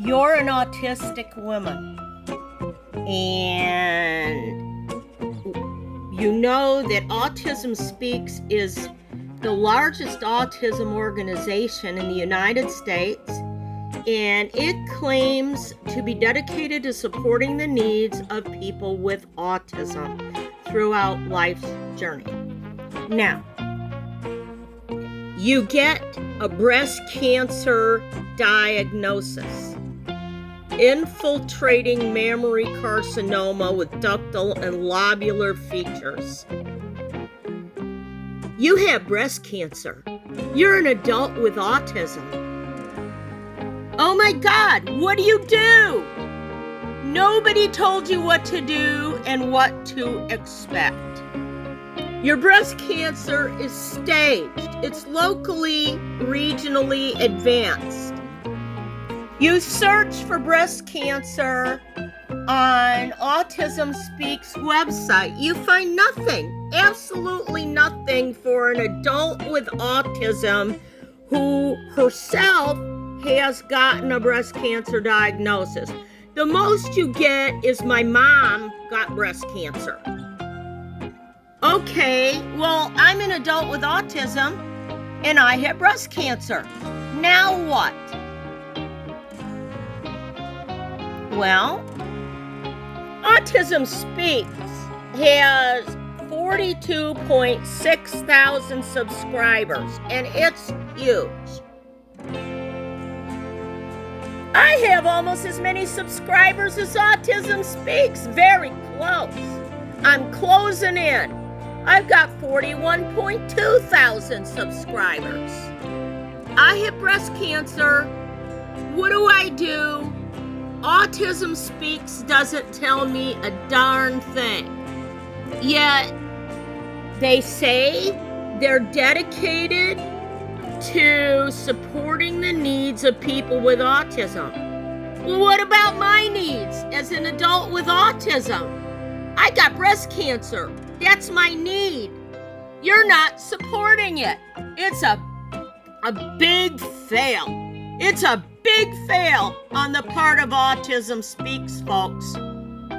you're an autistic woman and you know that AutismSpeaks is the largest autism organization in the United States, and it claims to be dedicated to supporting the needs of people with autism throughout life's journey. Now, you get a breast cancer diagnosis, infiltrating mammary carcinoma with ductal and lobular features. You have breast cancer. You're an adult with autism. Oh my God, what do you do? Nobody told you what to do and what to expect. Your breast cancer is staged. It's locally, regionally advanced. You search for breast cancer on AutismSpeaks website. You find nothing, absolutely nothing for an adult with autism who herself has gotten a breast cancer diagnosis. The most you get is my mom got breast cancer. Okay, well, I'm an adult with autism and I have breast cancer. Now what? Well, AutismSpeaks has 42.6 thousand subscribers, and it's huge. I have almost as many subscribers as AutismSpeaks, very close. I'm closing in. I've got 41.2 thousand subscribers. I have breast cancer. What do? AutismSpeaks doesn't tell me a darn thing. Yet, they say they're dedicated to supporting the needs of people with autism. Well, what about my needs as an adult with autism? I got breast cancer. That's my need. You're not supporting it. It's a big fail. It's a big fail on the part of AutismSpeaks, folks.